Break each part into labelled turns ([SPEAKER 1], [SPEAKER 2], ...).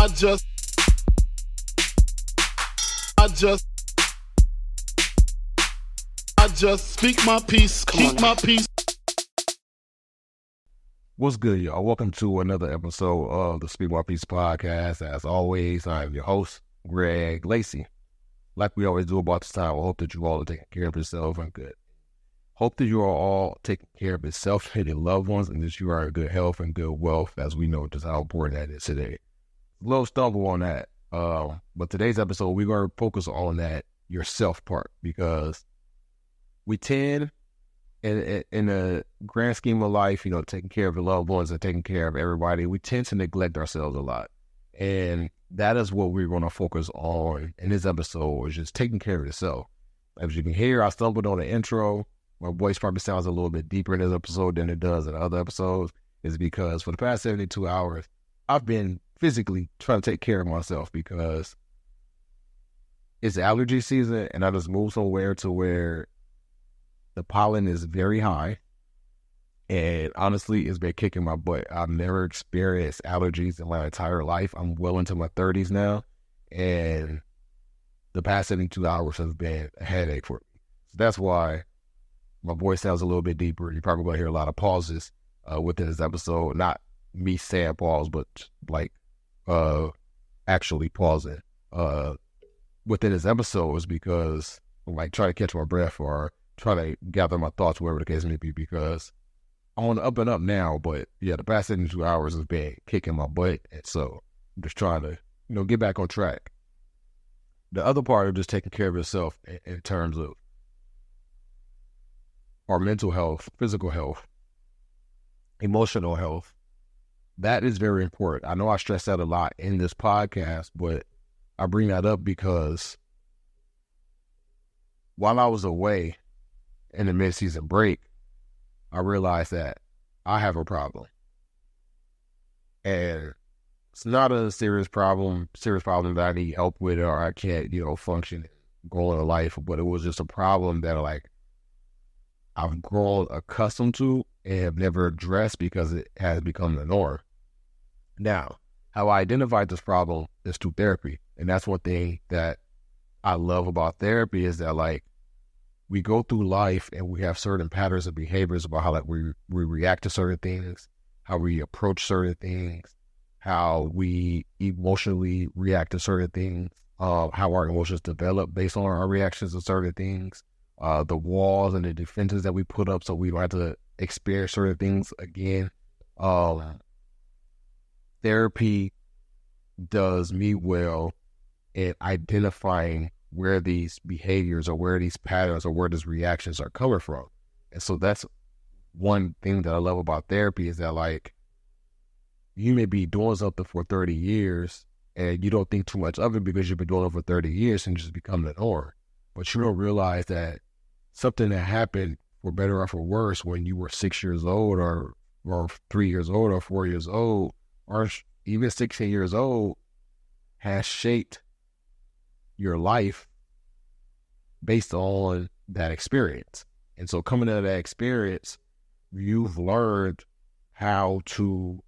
[SPEAKER 1] I just speak my peace, keep my peace.
[SPEAKER 2] What's good, y'all? Welcome to another episode of the Speak My Peace podcast. As always, I'm your host, Greg Lacey. Like we always do about this time, I hope that you all are taking care of yourself and good. Hope that you are all taking care of yourself and your loved ones, and that you are in good health and good wealth, as we know just how important that is today. A little stumble on that, but today's episode, we're going to focus on that yourself part, because we tend, in the grand scheme of life, you know, taking care of your loved ones and taking care of everybody, we tend to neglect ourselves a lot. And that is what we're going to focus on in this episode, is just taking care of yourself. As you can hear, I stumbled on the intro. My voice probably sounds a little bit deeper in this episode than it does in other episodes, is because for the past 72 hours, I've been physically trying to take care of myself, because it's allergy season, and I just moved somewhere to where the pollen is very high, and honestly, it's been kicking my butt. I've never experienced allergies in my entire life. I'm well into my 30s now, and the past 72 hours has been a headache for me. So that's why my voice sounds a little bit deeper. You're probably going to hear a lot of pauses within this episode. Not me saying pause, but like actually pausing within this episode, is because I'm like trying to catch my breath or trying to gather my thoughts, whatever the case may be, because I'm on the up and up now. But yeah, the past 72 hours has been kicking my butt, and so I'm just trying to, get back on track. The other part of just taking care of yourself in terms of our mental health, physical health, emotional health, that is very important. I know I stress that a lot in this podcast, but I bring that up because while I was away in the mid-season break, I realized that I have a problem. And it's not a serious problem that I need help with, or I can't, function and go in life, but it was just a problem that I've grown accustomed to and have never addressed because it has become the norm. Now, how I identified this problem is through therapy. And that's one thing that I love about therapy, is that we go through life and we have certain patterns of behaviors about how we react to certain things, how we approach certain things, how we emotionally react to certain things, how our emotions develop based on our reactions to certain things, the walls and the defenses that we put up so we don't have to experience certain things again. Therapy does me well in identifying where these behaviors or where these patterns or where these reactions are coming from. And so that's one thing that I love about therapy, is that you may be doing something for 30 years and you don't think too much of it because you've been doing it for 30 years and just become the norm. But you don't realize that something that happened, for better or for worse, when you were 6 years old or 3 years old or 4 years old or even 16 years old, has shaped your life based on that experience. And so coming out of that experience, you've learned how to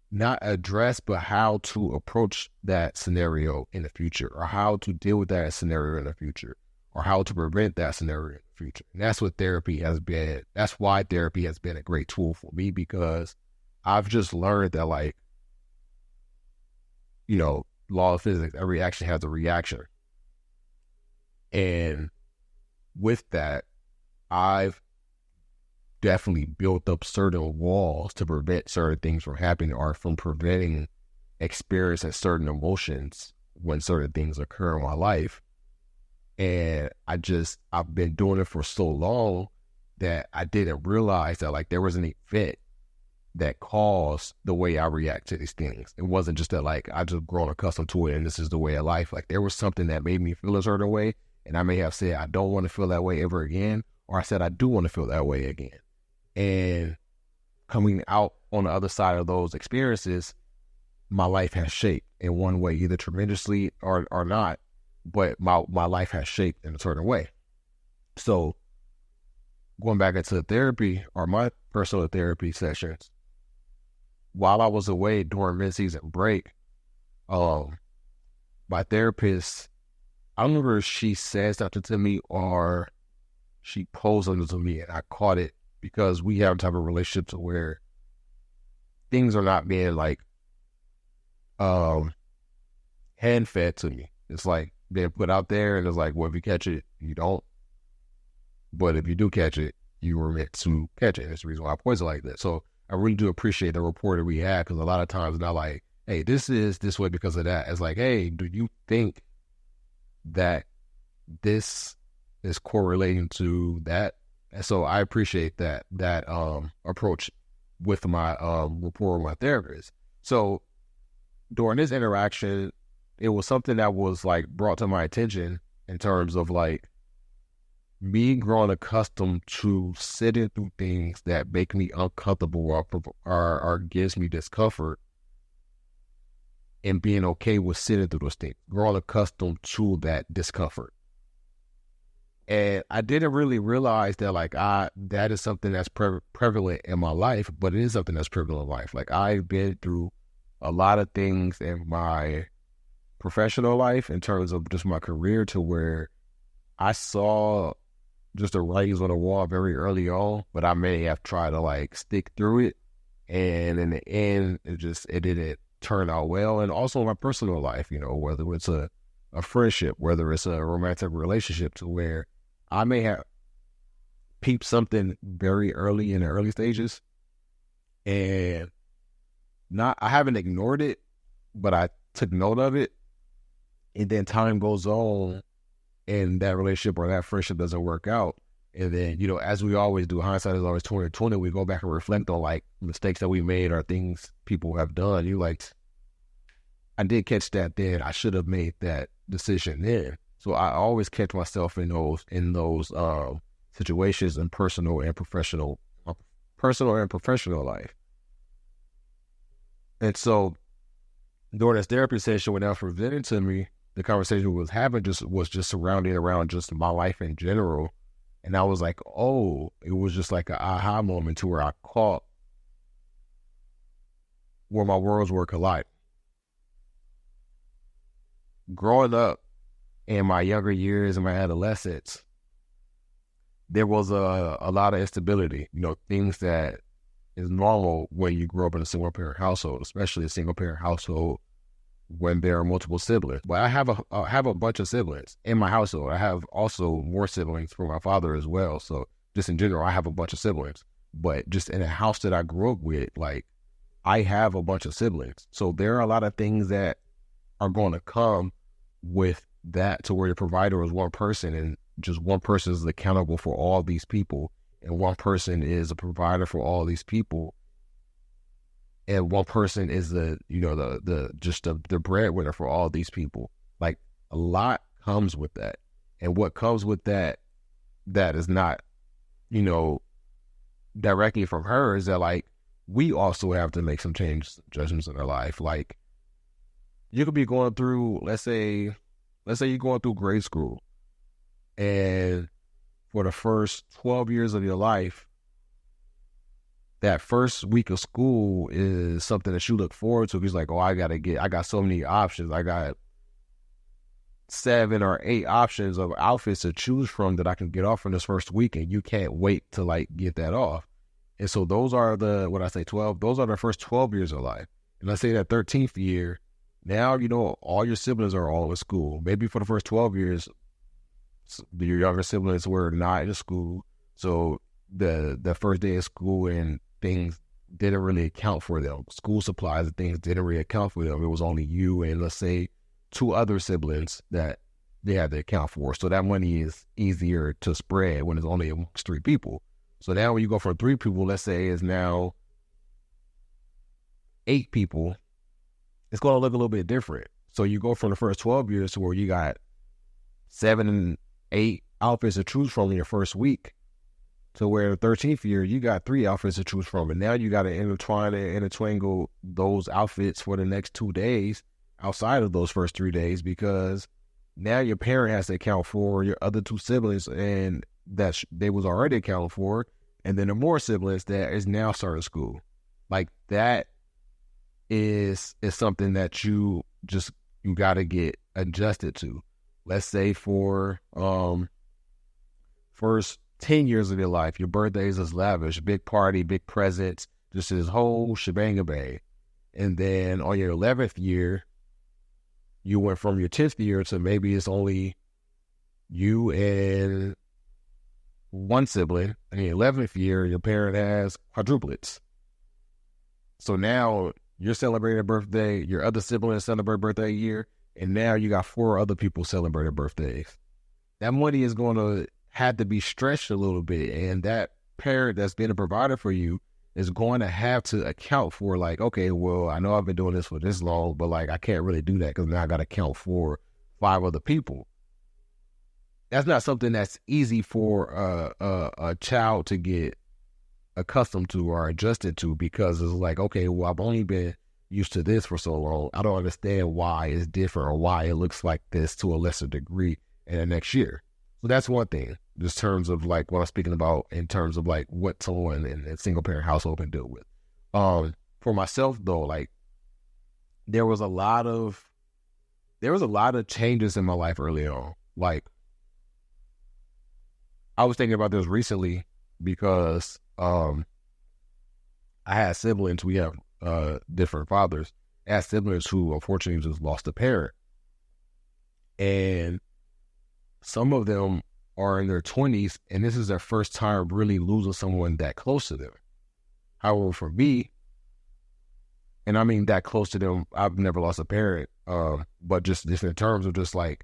[SPEAKER 2] not address, but how to approach that scenario in the future, or how to deal with that scenario in the future, or how to prevent that scenario in the future. And that's what therapy has been. That's why therapy has been a great tool for me, because I've just learned that law of physics, every action has a reaction. And with that, I've definitely built up certain walls to prevent certain things from happening, or from preventing experiencing certain emotions when certain things occur in my life. And I've been doing it for so long that I didn't realize that there was an event that caused the way I react to these things. It wasn't just that I just grown accustomed to it and this is the way of life. There was something that made me feel a certain way, and I may have said I don't want to feel that way ever again, or I said I do want to feel that way again. And coming out on the other side of those experiences, my life has shaped in one way, either tremendously or not, but my life has shaped in a certain way. So going back into therapy, or my personal therapy sessions, while I was away during mid-season break, my therapist, I don't remember if she said something to me or she posed something to me and I caught it, because we have a type of relationship to where things are not being like hand fed to me. It's like being put out there, and it's like, well, if you catch it, you don't. But if you do catch it, you were meant to catch it. That's the reason why I poison like that. So I really do appreciate the rapport that we had, because a lot of times it's not like, hey, this is this way because of that. It's like, hey, do you think that this is correlating to that? And so I appreciate that approach with my rapport with my therapist. So during this interaction, it was something that was like brought to my attention in terms of like me growing accustomed to sitting through things that make me uncomfortable or gives me discomfort, and being okay with sitting through those things, growing accustomed to that discomfort. And I didn't really realize that like that is something that's prevalent in my life, but it is something that's prevalent in life. Like I've been through a lot of things in my professional life in terms of just my career, to where I saw just the writings on the wall very early on, but I may have tried to like stick through it, and in the end, it didn't turn out well. And also my personal life, you know, whether it's a friendship, whether it's a romantic relationship, to where I may have peeped something very early in the early stages, and I haven't ignored it, but I took note of it, and then time goes on, and that relationship or that friendship doesn't work out. And then, you know, as we always do, hindsight is always 20/20. We go back and reflect on like mistakes that we made or things people have done. You like, I did catch that then. I should have made that decision then. So I always catch myself in those situations in personal and professional life. And so during this therapy session, when that was presented to me, the conversation we was having was just surrounding around just my life in general. And I was like, oh, it was just like an aha moment to where I caught where my worlds were colliding. Growing up in my younger years and my adolescence, there was a lot of instability, you know, things that is normal when you grow up in a single parent household, especially a single parent household when there are multiple siblings. But I have a bunch of siblings in my household. I have also more siblings from my father as well. So just in general, I have a bunch of siblings. But just in a house that I grew up with, like, I have a bunch of siblings. So there are a lot of things that are going to come with that, to where the provider is one person, and just one person is accountable for all these people, and one person is a provider for all these people, and one person is the breadwinner for all these people. Like, a lot comes with that. And what comes with that is not, you know, directly from her, is that like we also have to make some judgments in our life. Like, you could be going through, let's say you're going through grade school, and for the first 12 years of your life, that first week of school is something that you look forward to. He's like, oh, I got so many options. I got 7 or 8 options of outfits to choose from that I can get off in this first week, and you can't wait to like get that off. And so those are those are the first 12 years of life. And let's say that 13th year, now, you know, all your siblings are all in school. Maybe for the first 12 years, your younger siblings were not in school. So the first day of school and things didn't really account for them. School supplies and things didn't really account for them. It was only you and, let's say, 2 other siblings that they had to account for. So that money is easier to spread when it's only amongst 3 people. So now when you go from 3 people, let's say is now 8 people, it's going to look a little bit different. So you go from the first 12 years to where you got 7 and 8 outfits to choose from in your first week, to where the 13th year, you got 3 outfits to choose from. And now you got to intertwingle those outfits for the next 2 days outside of those first 3 days, because now your parent has to account for your other 2 siblings, and that they was already accounted for. And then the more siblings that is now starting school. Like, that is something that you got to get adjusted to. Let's say for first 10 years of your life, your birthdays is lavish, big party, big presents, just this whole shebang-a-bang. And then on your 11th year, you went from your 10th year to maybe it's only you and one sibling. In your 11th year, your parent has quadruplets. So now you're celebrating a birthday, your other siblings celebrate a birthday a year, and now you got 4 other people celebrating birthdays. That money is going to have to be stretched a little bit, and that parent that's been a provider for you is going to have to account for, like, okay, well, I know I've been doing this for this long, but like I can't really do that because now I got to account for 5 other people. That's not something that's easy for a child to get accustomed to or adjusted to, because it's like, okay, well, I've only been used to this for so long. I don't understand why it's different or why it looks like this to a lesser degree in the next year. So that's one thing, just in terms of like what I'm speaking about in terms of like what someone in a single parent household can deal with. For myself though, like there was a lot of changes in my life early on. Like I was thinking about this recently because I had siblings. We have different fathers. I had siblings who unfortunately just lost a parent. And some of them are in their 20s, and this is their first time really losing someone that close to them. However, for me, and I mean that close to them, I've never lost a parent, but just in terms of just like,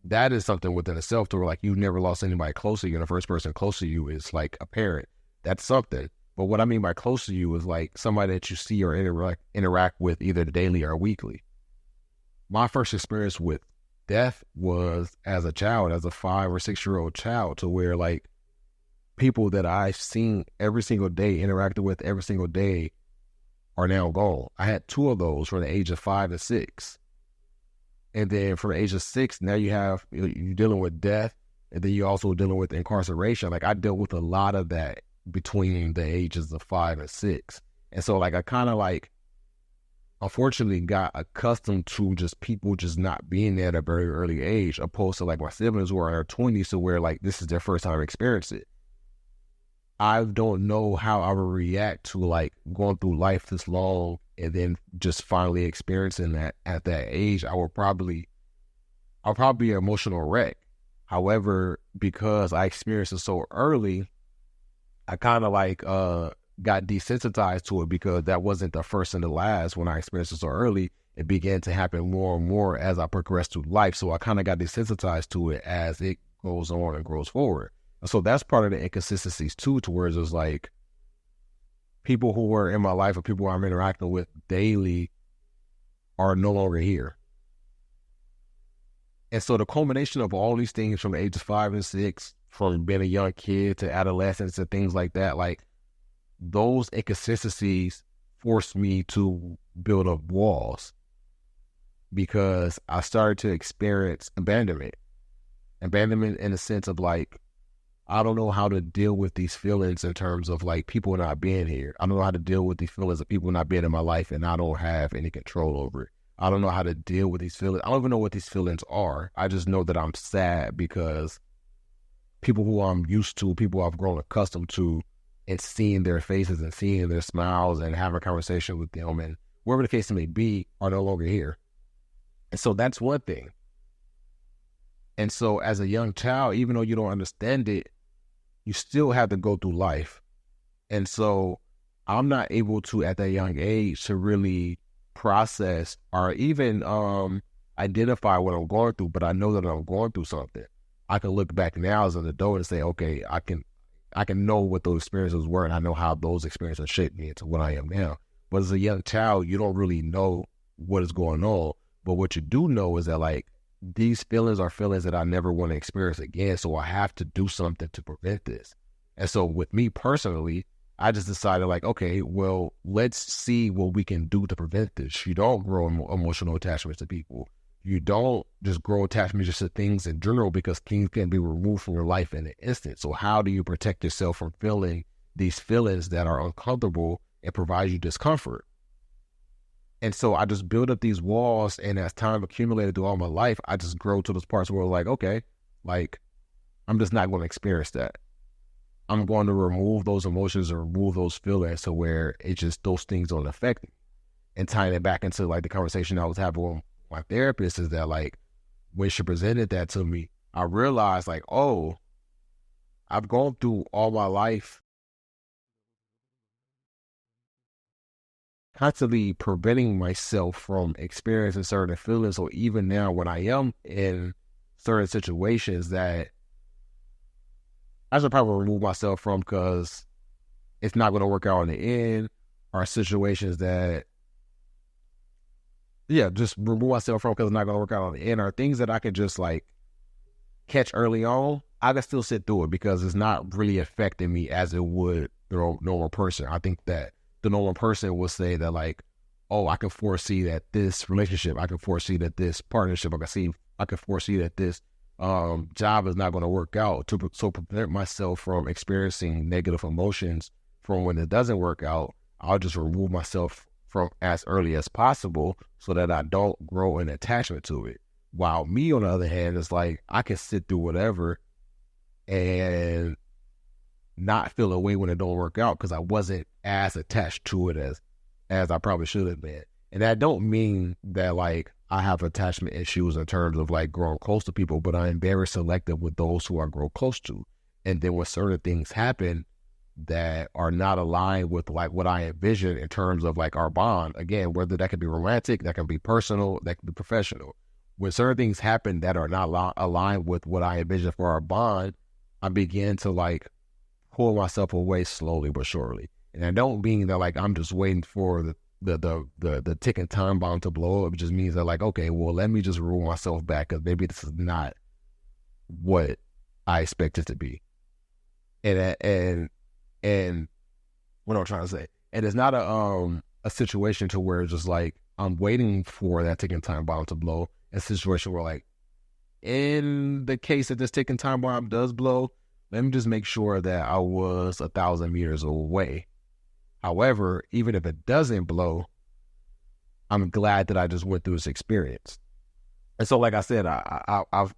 [SPEAKER 2] that is something within itself to where like you've never lost anybody close to you, and the first person close to you is like a parent. That's something. But what I mean by close to you is like somebody that you see or interact with either daily or weekly. My first experience with death was as a child, as a 5 or 6 year old child, to where like people that I've seen every single day, interacted with every single day, are now gone. I had 2 of those from the age of 5 and 6. And then from the age of 6, now you're dealing with death, and then you're also dealing with incarceration. Like I dealt with a lot of that between the ages of 5 and 6. And so like I kind of like unfortunately got accustomed to just people just not being there at a very early age, opposed to like my siblings who are in their 20s, to where like this is their first time experiencing it. I don't know how I would react to like going through life this long and then just finally experiencing that at that age. I'll probably be an emotional wreck. However, because I experienced it so early, I kind of like got desensitized to it, because that wasn't the first and the last. When I experienced it so early, it began to happen more and more as I progressed through life. So I kind of got desensitized to it as it goes on and grows forward. And so that's part of the inconsistencies too, towards it's like people who were in my life or people I'm interacting with daily are no longer here. And so the culmination of all these things from the age of 5 and 6, from being a young kid to adolescence and things like that, like those inconsistencies forced me to build up walls, because I started to experience abandonment in the sense of like, I don't know how to deal with these feelings in terms of like people not being here. I don't know how to deal with these feelings of people not being in my life and I don't have any control over it. I don't know how to deal with these feelings. I don't even know what these feelings are. I just know that I'm sad because people who I'm used to, people I've grown accustomed to, and seeing their faces and seeing their smiles and having a conversation with them and wherever the case may be, are no longer here. And so that's one thing. And so as a young child, even though you don't understand it, you still have to go through life. And so I'm not able to, at that young age, to really process or even identify what I'm going through, but I know that I'm going through something. I can look back now as an adult and say, okay, I can know what those experiences were, and I know how those experiences shaped me into what I am now. But as a young child, you don't really know what is going on. But what you do know is that like these feelings are feelings that I never want to experience again. So I have to do something to prevent this. And so with me personally, I just decided like, okay, well, let's see what we can do to prevent this. You don't grow emotional attachments to people. You don't just grow attachment just to things in general, because things can be removed from your life in an instant. So how do you protect yourself from feeling these feelings that are uncomfortable and provide you discomfort? And so I just build up these walls, and as time accumulated through all my life, I just grow to those parts where like, okay, like I'm just not going to experience that. I'm going to remove those emotions or remove those feelings to where it just, those things don't affect me. And tying it back into like the conversation I was having with my therapist is that like when she presented that to me, I realized like, oh, I've gone through all my life constantly preventing myself from experiencing certain feelings, or even now when I am in certain situations that I should probably remove myself from because it's not going to work out in the end, or situations that, just remove myself from because it's not going to work out in the end, or things that I can just like catch early on. I can still sit through it because it's not really affecting me as it would the normal person. I think that the normal person will say that like, oh, I can foresee that this relationship, I can foresee that this partnership, I can foresee that this job is not going to work out, so prevent myself from experiencing negative emotions from when it doesn't work out. I'll just remove myself from as early as possible so that I don't grow an attachment to it. While me, on the other hand, is like, I can sit through whatever and not feel a way when it don't work out because I wasn't as attached to it as I probably should have been. And that don't mean that like I have attachment issues in terms of like growing close to people, but I am very selective with those who I grow close to. And then when certain things happen that are not aligned with like what I envision in terms of like our bond, again, whether that can be romantic, that can be personal, that can be professional. When certain things happen that are not aligned with what I envision for our bond, I begin to like pull myself away slowly but surely. And I don't mean that like I'm just waiting for the ticking time bomb to blow up. It just means that like, okay, well, let me just rule myself back because maybe this is not what I expect it to be. And what I'm trying to say, and it's not a situation to where it's just like I'm waiting for that ticking time bomb to blow. It's a situation where like, in the case that this ticking time bomb does blow, let me just make sure that I was 1,000 meters away. However, even if it doesn't blow, I'm glad that I just went through this experience. And so, like I said, I've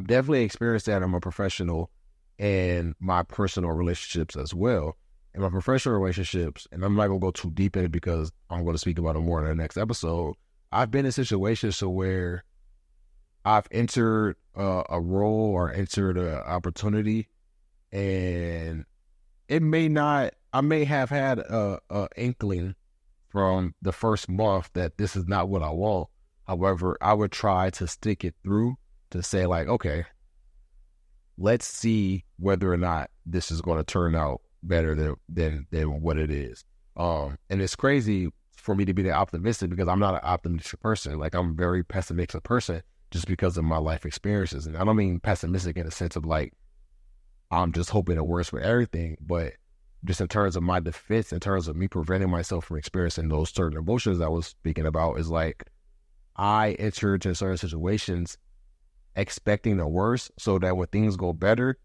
[SPEAKER 2] definitely experienced that in my professional and my personal relationships as well. In my professional relationships, and I'm not gonna go too deep in it because I'm going to speak about it more in the next episode. I've been in situations to where I've entered a role or entered an opportunity, and I may have had a inkling from the first month that this is not what I want. However, I would try to stick it through to say like, okay, let's see whether or not this is going to turn out better than what it is. And it's crazy for me to be that optimistic because I'm not an optimistic person. Like, I'm a very pessimistic person just because of my life experiences. And I don't mean pessimistic in the sense of like, I'm just hoping the worst for everything, but just in terms of my defense, in terms of me preventing myself from experiencing those certain emotions I was speaking about, is like, I entered into certain situations expecting the worst so that when things go better,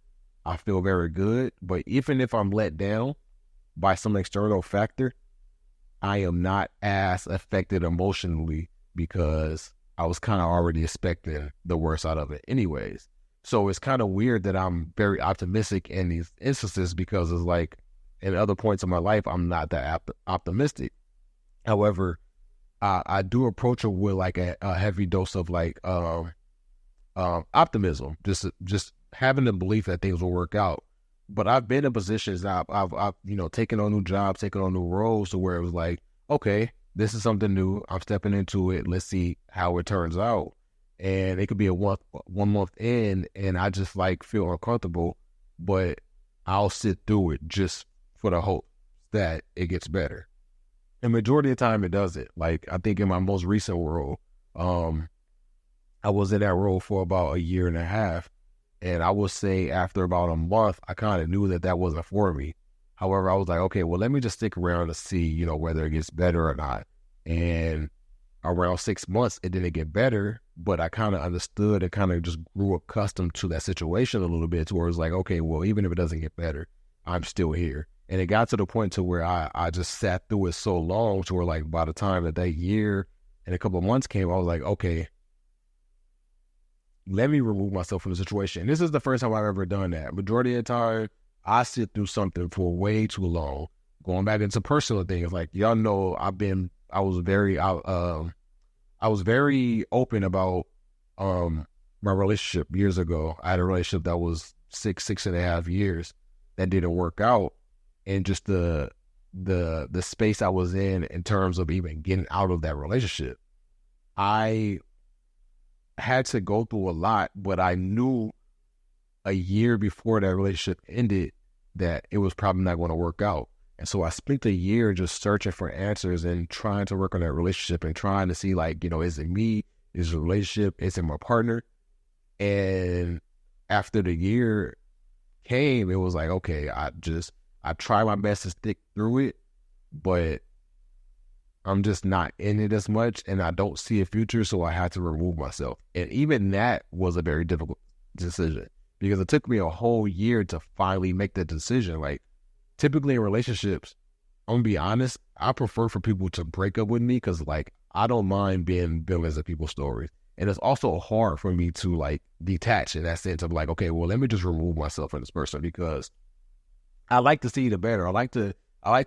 [SPEAKER 2] I feel very good. But even if I'm let down by some external factor, I am not as affected emotionally because I was kind of already expecting the worst out of it anyways. So it's kind of weird that I'm very optimistic in these instances because it's like, in other points of my life, I'm not that optimistic. However, I do approach it with like a heavy dose of like optimism, just having the belief that things will work out. But I've been in positions that I've taken on new jobs, taken on new roles to where it was like, okay, this is something new. I'm stepping into it. Let's see how it turns out. And it could be a 1 month in, and I just like feel uncomfortable, but I'll sit through it just for the hope that it gets better. And majority of the time it does it. Like, I think in my most recent role, I was in that role for about a year and a half. And I would say after about a month, I kind of knew that wasn't for me. However, I was like, okay, well, let me just stick around to see, whether it gets better or not. And around 6 months, it didn't get better, but I kind of understood and kind of just grew accustomed to that situation a little bit, to where it's like, okay, well, even if it doesn't get better, I'm still here. And it got to the point to where I just sat through it so long to where like by the time that year and a couple of months came, I was like, okay, let me remove myself from the situation. And this is the first time I've ever done that. Majority of the time, I sit through something for way too long. Going back into personal things, like y'all know, I was very open about my relationship years ago. I had a relationship that was 6.5 years that didn't work out, and just the space I was in terms of even getting out of that relationship. I had to go through a lot, but I knew a year before that relationship ended that it was probably not going to work out. And so I spent a year just searching for answers and trying to work on that relationship and trying to see, like, is it me? Is it a relationship? Is it my partner? And after the year came, it was like, okay, I try my best to stick through it, but I'm just not in it as much and I don't see a future. So I had to remove myself. And even that was a very difficult decision because it took me a whole year to finally make that decision. Like, typically in relationships, I'm gonna be honest, I prefer for people to break up with me because, like, I don't mind being villains of people's stories. And it's also hard for me to, like, detach in that sense of, like, okay, well, let me just remove myself from this person because I like to see the better. I like to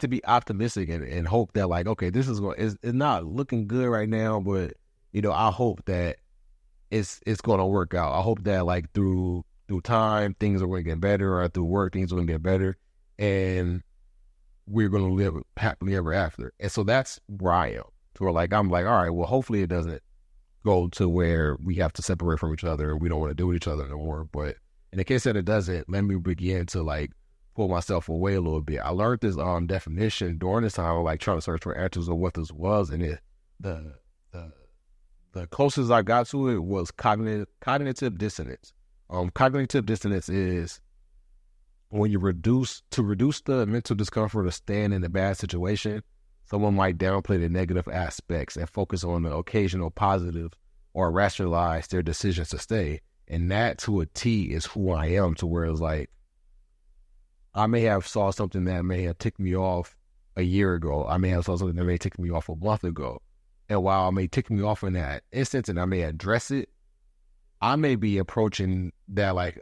[SPEAKER 2] be optimistic and hope that, like, okay, this is it's not looking good right now, but, I hope that it's going to work out. I hope that, like, through time, things are going to get better, or through work, things are going to get better. And we're going to live happily ever after. And so that's where I am. To where, like, I'm like, all right, well, hopefully it doesn't go to where we have to separate from each other and we don't want to do with each other no more. But in the case that it doesn't, let me begin to, like, pull myself away a little bit. I learned this definition during this time of, like, trying to search for answers of what this was. And the closest I got to it was cognitive dissonance. Cognitive dissonance is when you reduce the mental discomfort of staying in a bad situation, someone might downplay the negative aspects and focus on the occasional positive or rationalize their decisions to stay. And that, to a T, is who I am, to where it's like, I may have saw something that may have ticked me off a year ago. I may have saw something that may tick me off a month ago. And while I may tick me off in that instance and I may address it, I may be approaching that like,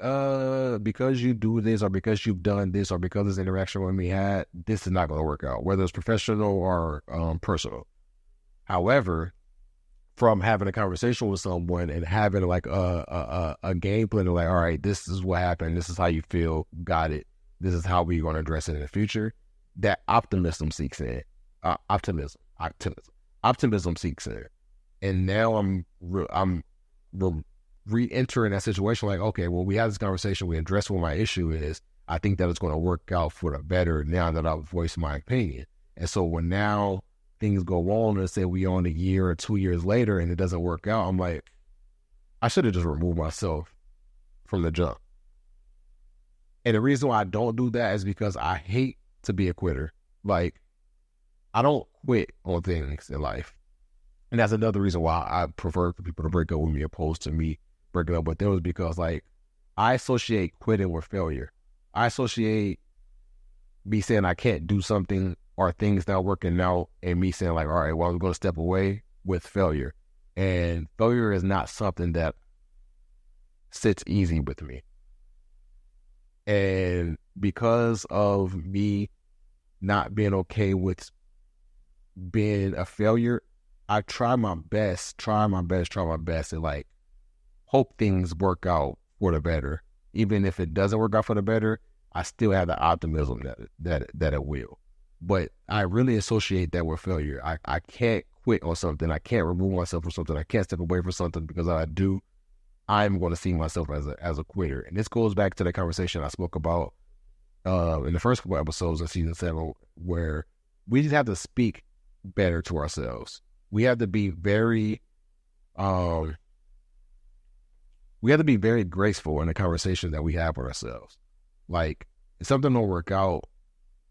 [SPEAKER 2] because you do this or because you've done this or because this interaction with me had, this is not going to work out, whether it's professional or personal. However, from having a conversation with someone and having like a game plan of like, all right, this is what happened. This is how you feel. Got it. This is how we're going to address it in the future. That optimism seeks in. Optimism seeks in. And now I'm re-entering that situation like, okay, well, we had this conversation, we addressed what my issue is. I think that it's going to work out for the better now that I've voiced my opinion. And so when now things go on and say we on a year or 2 years later and it doesn't work out, I'm like, I should have just removed myself from the jump. And the reason why I don't do that is because I hate to be a quitter. Like, I don't quit on things in life. And that's another reason why I prefer for people to break up with me opposed to me breaking up with them, is because, like, I associate quitting with failure. I associate me saying I can't do something or things not working out and me saying like, all right, well, I'm going to step away with failure. And failure is not something that sits easy with me. And because of me not being okay with being a failure, I try my best and like hope things work out for the better. Even if it doesn't work out for the better, I still have the optimism that it will. But I really associate that with failure. I can't quit on something. I can't remove myself from something. I can't step away from something, because if I do, I'm going to see myself as a quitter. And this goes back to the conversation I spoke about in the first couple episodes of season 7, where we just have to speak better to ourselves. We have to be very graceful in the conversation that we have with ourselves. Like, if something don't work out,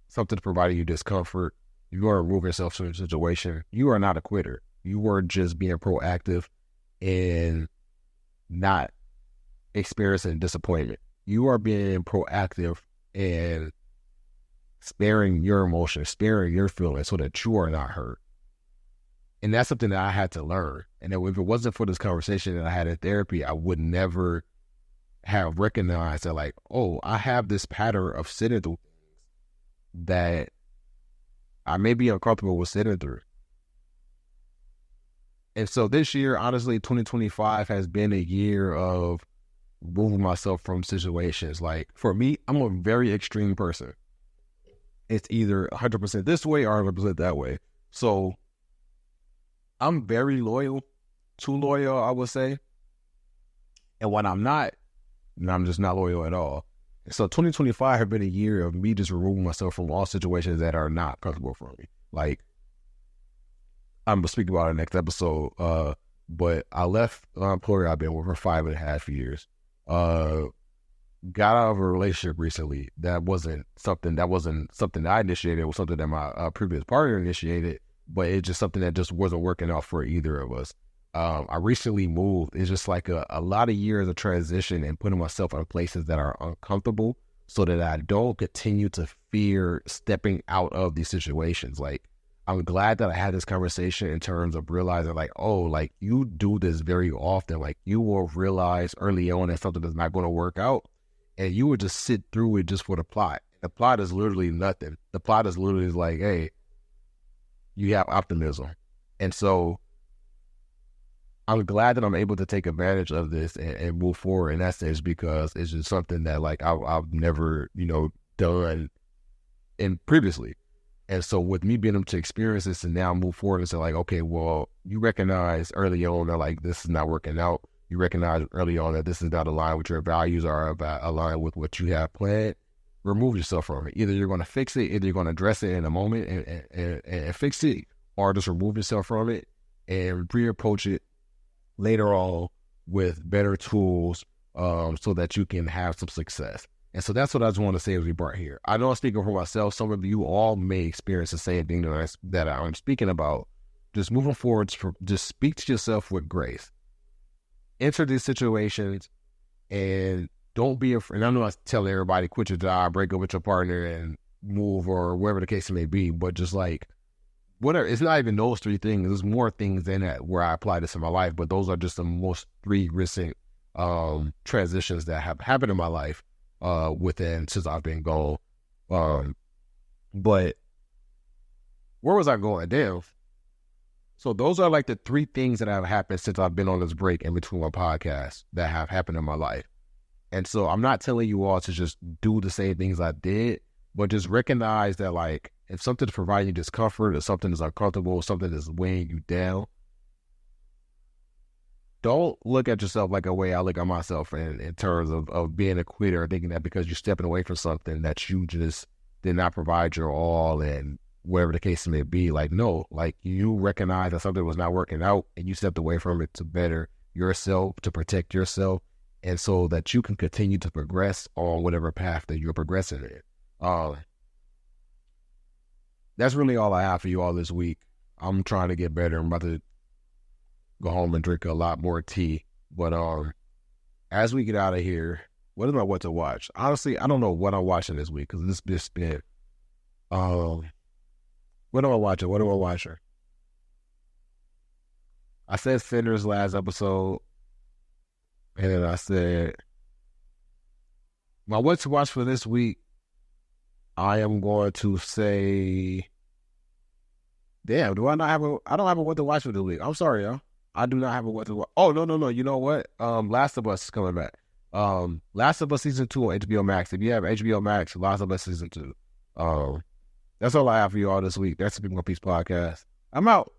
[SPEAKER 2] something providing you discomfort, you are remove yourself from a situation, you are not a quitter. You are just being proactive and not experiencing disappointment. You are being proactive and sparing your emotions, sparing your feelings so that you are not hurt. And that's something that I had to learn. And that if it wasn't for this conversation that I had in therapy, I would never have recognized that, like, oh, I have this pattern of sitting through things that I may be uncomfortable with sitting through. And so this year, honestly, 2025 has been a year of removing myself from situations. Like, for me, I'm a very extreme person. It's either 100% this way or 100% that way. So I'm very loyal, too loyal, I would say. And when I'm not, then I'm just not loyal at all. So 2025 has been a year of me just removing myself from all situations that are not comfortable for me. Like, I'm going to speak about it next episode, but I left an employer I've been with for 5.5 years. Got out of a relationship recently that wasn't something that I initiated. It was something that my previous partner initiated, but it's just something that just wasn't working out for either of us. I recently moved. It's just like a lot of years of transition and putting myself in places that are uncomfortable so that I don't continue to fear stepping out of these situations. Like, I'm glad that I had this conversation in terms of realizing, like, oh, like, you do this very often. Like, you will realize early on that something is not going to work out, and you would just sit through it just for the plot. The plot is literally nothing. The plot is literally like, hey, you have optimism. And so I'm glad that I'm able to take advantage of this and move forward in that sense, because it's just something that, like, I've never, done in previously. And so with me being able to experience this and now move forward and say, like, okay, well, you recognize early on that, like, this is not working out. You recognize early on that this is not aligned with your values or aligned with what you have planned. Remove yourself from it. Either you're going to fix it, either you're going to address it in a moment and fix it, or just remove yourself from it and reapproach it later on with better tools so that you can have some success. And so that's what I just want to say as we brought here. I know I'm speaking for myself. Some of you all may experience the same thing that I'm speaking about. Just moving forward, just speak to yourself with grace. Enter these situations and don't be afraid. And I'm not telling everybody quit your job, break up with your partner and move, or whatever the case may be, but just like, whatever. It's not even those three things. There's more things than that where I apply this in my life, but those are just the most three recent transitions that have happened in my life since I've been gone. But where was I going? Damn. So those are like the three things that have happened since I've been on this break in between my podcasts that have happened in my life. And so I'm not telling you all to just do the same things I did, but just recognize that, like, if something's providing you discomfort or something is uncomfortable, something is weighing you down, don't look at yourself like a way I look at myself in terms of being a quitter, thinking that because you're stepping away from something that you just did not provide your all and whatever the case may be. Like, no, like, you recognize that something was not working out and you stepped away from it to better yourself, to protect yourself, and so that you can continue to progress on whatever path that you're progressing in. That's really all I have for you all this week. I'm trying to get better. I'm about to go home and drink a lot more tea. But as we get out of here, what to watch? Honestly, I don't know what I'm watching this week because this just been. What am I watching? I said Sinners last episode, and then I said my what to watch for this week. I am going to say, damn, I don't have a what to watch for this week. I'm sorry, y'all. I do not have a what to watch. Oh, no. You know what? Last of Us is coming back. Last of Us Season 2 on HBO Max. If you have HBO Max, Last of Us Season 2. That's all I have for you all this week. That's the Big One Piece Podcast. I'm out.